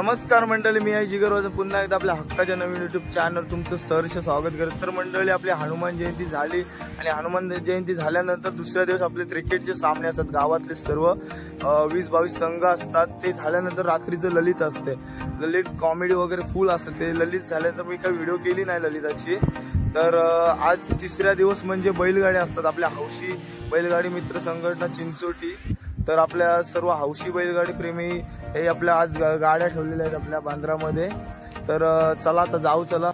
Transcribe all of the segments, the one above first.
नमस्कार मंडळी, मी आहे जिगरवाज पुन्हा एकदा आपल्या हक्काच्या नवीन यूट्यूब चॅनल तुमचं सहर्ष स्वागत करत। तर मंडळी आपली हनुमान जयंती झाली आणि हनुमान जयंती झाल्यानंतर दुसऱ्या दिवस आपले क्रिकेटचे सामने असतात। गावातले सर्व 20-22 संघ असतात। ते झाल्यानंतर रात्रीचं ललित असते, ललित कॉमेडी वगैरे फुल असते। ते ललित झाल्यानंतर मी काही व्हिडिओ केली नाही ललिताची। तर आज तिसरा दिवस म्हणजे बैलगाडी असतात आपल्या हौशी बैलगाडी मित्र संघटना चिंचोटी। तर आपल्या सर्व हौशी बैलगाडी प्रेमी हे आपल्या आज गाड्या ठेवलेल्या आहेत आपल्या बांद्रामध्ये। तर चला आता जाऊ चला।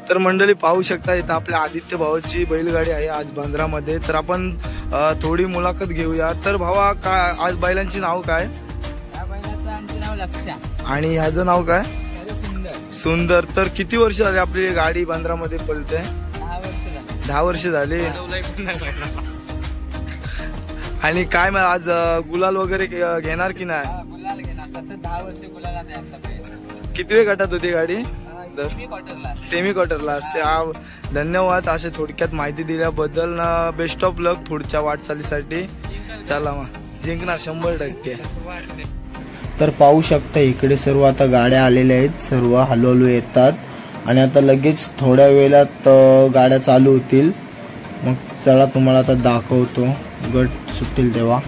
तर मंडळी पाहू शकता इथं आपल्या आदित्य भावाची बैलगाडी आहे आज बांद्रामध्ये। तर आपण थोडी मुलाखत घेऊया। तर भावा काय आज बैलांची नाव काय? या बैलाचं आमचं नाव लक्ष्या आणि ह्याचं नाव काय? सुंदर। सुंदर। तर किती वर्ष झाली आपली गाडी बांद्रामध्ये पळते? 10 वर्ष झाली। 10 वर्ष झाली। आणि काय मग आज गुलाल वगैरे घेणार की नाही? गुलाल घेणार, सतत 10 वर्ष गुलाल आहे आमचा बैल। किती वेळ गटात होती गाडी? सेमी क्वार्टरला असते। धन्यवाद असे थोडक्यात माहिती दिल्याबद्दल। बेस्ट ऑफ लक पुढच्या वाटचालीसाठी। चला मग जिंकणार 100%। तर पाहू शकता इकडे सर्व आता गाड्या आलेल्या आहेत, सर्व हळूहळू येतात आणि आता लगेच थोड्या वेळात गाड्या चालू होतील। मग चला तुम्हाला आता दाखवतो गट सुटतील तेव्हा।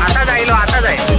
आता जाईल आता जाईल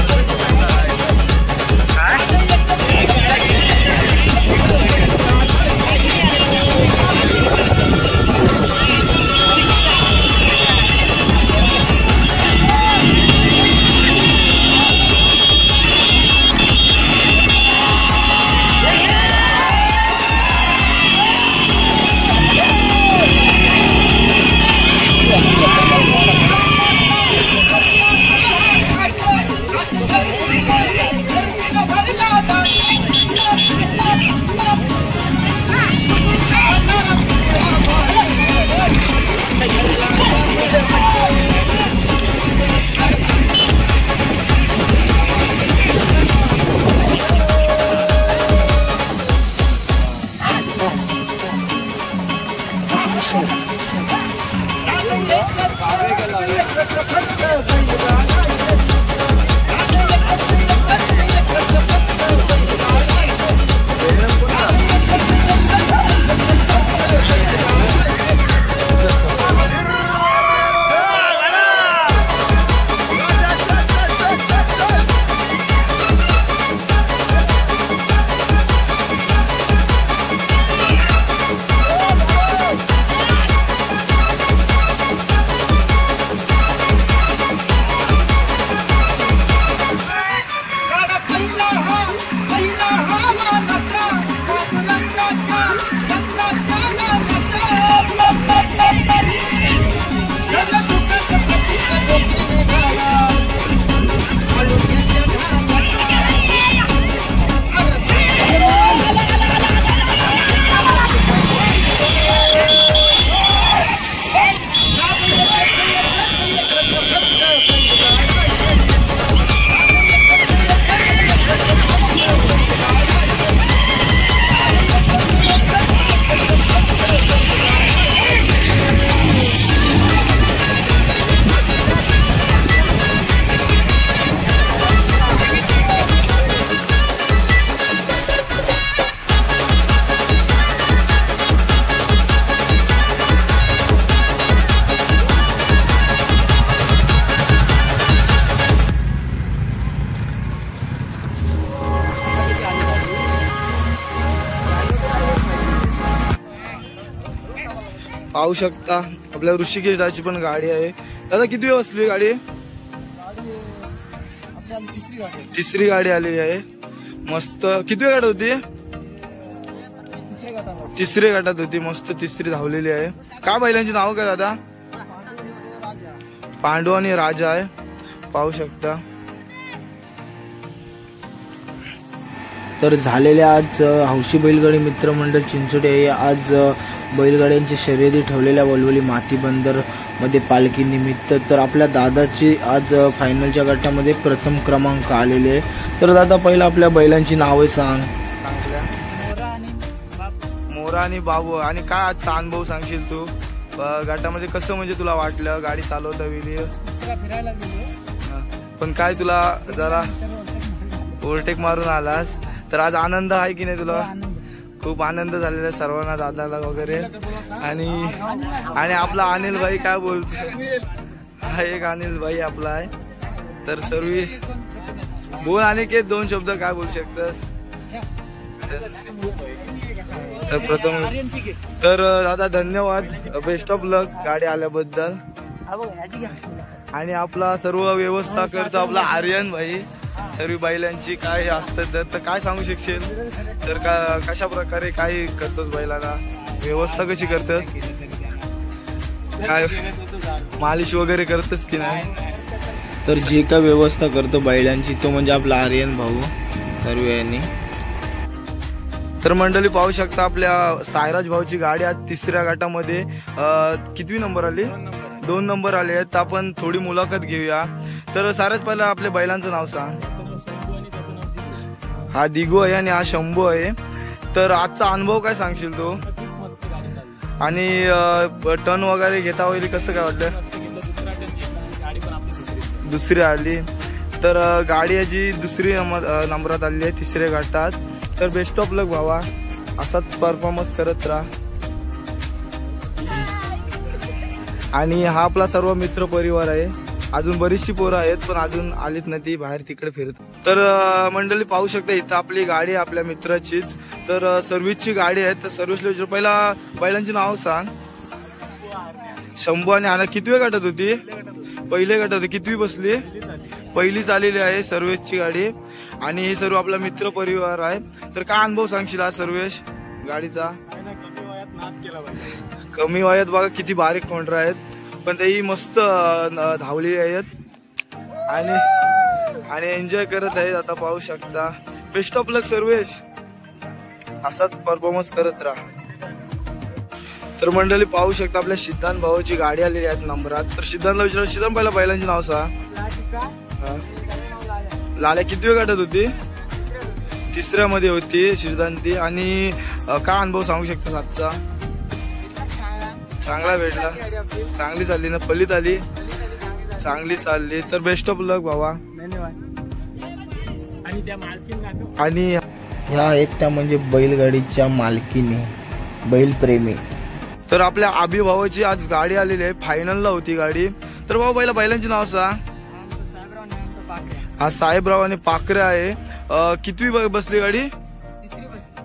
पाहू शकता आपल्या ऋषिकेश दाची पण गाडी आहे. दादा किती वेळ असली गाडी? तिसरी गाडी आलेली आहे. मस्त. किती वेळ गाडी होती? तिसरी गटात होती. मस्त तिसरी धावलेली आहे. काय बैलांची नाव काय दादा? पांडू आणि राजा आहे. पाहू शकता. तर झालेल्या आज हौशी बैलगाडी मित्रमंडळ चिंचोटे आज बैलगाड्यांची शर्यती ठेवलेल्या वलवली माती बंदर मध्ये पालखी निमित्त तर आपल्या दादाची आज फायनलच्या गटामध्ये प्रथम क्रमांक आलेले. तर दादा पहिला आपल्या बैलांची नावे सांग. मोरा आणि बाबू. आणि काय आजचा अनुभव सांगशील तू गटामध्ये? कसं म्हणजे तुला वाटलं गाडी चालवता वेळी? पण काय तुला जरा ओव्हरटेक मारून आलास तर आज आनंद आहे की नाही तुला? खूप आनंद झालेला सर्वांना, दादाला वगैरे. आणि आपला अनिल भाई काय बोलतो? हा एक अनिल भाई आपला आहे. तर सर्व बोल आणि के दोन शब्द काय बोलू शकतस? तर प्रथम तर दादा धन्यवाद. बेस्ट ऑफ लक गाडी आल्याबद्दल. आणि आपला सर्व व्यवस्था करतो आपला आर्यन भाई. सर्व बैलांची काय असतं तर काय सांगू शकशील? तर कशा प्रकारे काय करतोस बैलांना? व्यवस्था कशी करतोस? काय मालिश वगैरे करतोस की नाही? तर जी काय व्यवस्था करतो बैलांची तो म्हणजे आपला आर्यन भाऊ सर्व यांनी. तर मंडळी पाहू शकता आपल्या सायराज भाऊची गाडी आज तिसऱ्या गटामध्ये कितवी नंबर आली? 2 नंबर आले आहेत. आपण थोडी मुलाखत घेऊया. तर सायराज पहिला आपल्या बैलांचं नाव सांग. हा दिगू आहे आणि हा शंभू आहे. तर आजचा अनुभव काय सांगशील तू? आणि टर्न वगैरे घेता होईल कसं काय वाटलं? दुसरी आली. तर गाडी याची दुसरी नंबरात आली आहे तिसऱ्या गटात. तर बेस्ट ऑफ लक भावा, असाच परफॉर्मन्स करत राहा. आणि हा आपला सर्व मित्र परिवार आहे. अजून बरीचशी पोरं आहेत पण अजून आलीत नाही, ती बाहेर तिकडे फिरत. तर मंडळी पाहू शकता इथं आपली गाडी आहे आपल्या मित्राचीच. तर सर्व्हिसची गाडी आहे. तर सर्व्हिसला विचार, पहिला बैलांची नाव सांग. शंभू आणि आना कितव्या गटात होती? पहिल्या गटात होती. कितवी बसली? पहिलीच आलेली आहे सर्व्हिसची गाडी. आणि हे सर्व आपला मित्र परिवार आहे. तर काय अनुभव सांगशील आज सर्वेश गाडीचा? कमी वयात बघा किती बारीक कोंडरा आहेत, पण तेही मस्त धावली आहेत आणि एन्जॉय करत आहेत. आता पाहू शकता. बेस्ट ऑफ लक सर्वेश, असाच परफॉर्मन्स करत राहा. तर मंडळी पाहू शकता आपल्या सिद्धांत भाऊची गाडी आलेली आहेत नंबरात. तर सिद्धांतला विचार, सिद्धांत पहिला बैलांची नाव सांग. लाल्या कितव्या गटात होती? तिसऱ्या मध्ये होती सिद्धांती. आणि काय अनुभव सांगू शकता आजचा? चांगला भेटला, चांगली चालली ना, पल्लीत आली, चांगली चालली. तर बेस्ट ऑफ लक भावा. आणि ह्या आहेत त्या म्हणजे बैलगाडीच्या मालकीने, बैलप्रेमी. तर आपल्या आबी भावाची आज गाडी आलेली आहे, फायनलला होती गाडी. तर भाऊ पहिला बैलांची नाव सांग. हा साहेबराव आणि पाखरे आहे. कितवी बसली गाडी?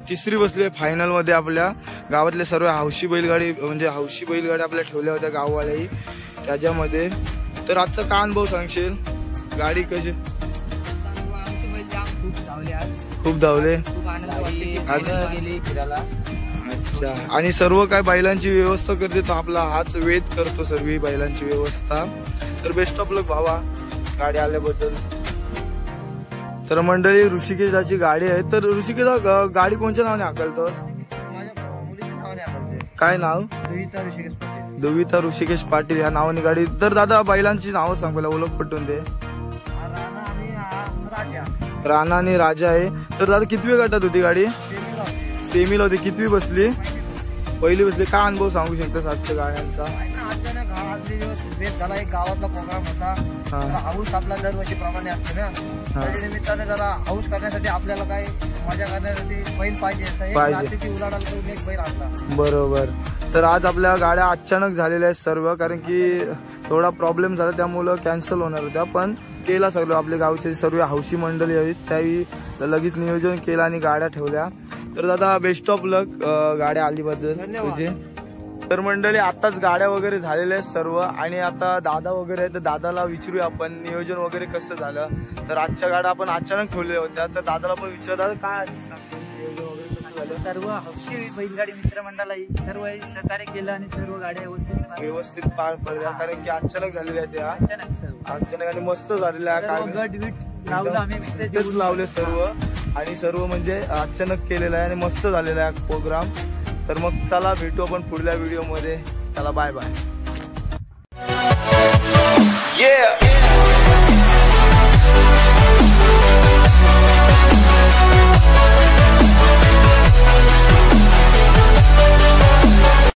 तिसरी बसली आहे फायनल मध्ये. आपल्या गावातले सर्व हौशी बैलगाडी म्हणजे हौशी बैलगाडी आपल्या ठेवल्या होत्या गाववाल्याही त्याच्यामध्ये. तर आजचा काय अनुभव सांगशील? गाडी कशी? खूप धावले. अच्छा. आणि सर्व काय बैलांची व्यवस्था करते तो आपला हाच वेद करतो, सर्व बैलांची व्यवस्था. तर बेस्ट ऑफ लक भावा गाडी आल्याबद्दल. तर मंडळी ऋषिकेशाची गाडी आहे. तर ऋषिकेशा गाडी कोणत्या नावाने हाकलतोस? काय नाव? दुविता ऋषिकेश पाटील या नावाने गाडी. तर दादा बैलांची नावं सांग पहिला, ओळख पटवून दे. राणा आणि राजा आहे. तर दादा कितवी गटात होती गाडी? सेमीला होती. कितवी बसली? पहिली बसली. काय अनुभव सांगू शकतो आजच्या गाड्यांचा? झाला एक गावातला प्रोग्राम होता. हाऊस आपला दरवर्षी प्रमाणे असते ना, त्याच्या निमित्ताने जरा हाऊस करण्यासाठी आपल्याला काय मजा करण्यासाठी बैल पाहिजे. उलाढाल करून एक बैल आणला. बरोबर. तर आज आपल्या गाड्या अचानक झालेल्या आहेत सर्व, कारण की थोडा प्रॉब्लेम झाला त्यामुळं कॅन्सल होणार होत्या. पण केला सगळं, आपल्या गावचे सर्व हौशी मंडळी आहेत त्यावेळी लगेच नियोजन केलं आणि गाड्या ठेवल्या. तर दादा बेस्ट ऑफ लक गाड्या आलीबद्दल तुझे. तर मंडळी आताच गाड्या वगैरे झालेल्या आहेत सर्व. आणि आता दादा वगैरे आहे, तर दादाला विचारूया आपण नियोजन वगैरे कसं झालं. तर आजच्या गाड्या आपण अचानक ठेवलेल्या होत्या, तर दादाला पण विचारतात काय नियोजन वगैरे कसं झालं. सर्व हौशी बैलगाडी मित्रमंडळाला सर्व सहकार्य केलं आणि सर्व गाड्या व्यवस्थित पार पडल्या, कारण की अचानक झालेल्या आहेत त्या. अचानक आणि मस्त झालेल्या गट विट लावलं आम्ही, तेच लावले सर्व. आणि सर्व म्हणजे अचानक केलेलं आहे आणि मस्त झालेला आहे प्रोग्राम. तर मग चला भेटू आपण पुढल्या व्हिडिओ मध्ये. चला बाय बाय.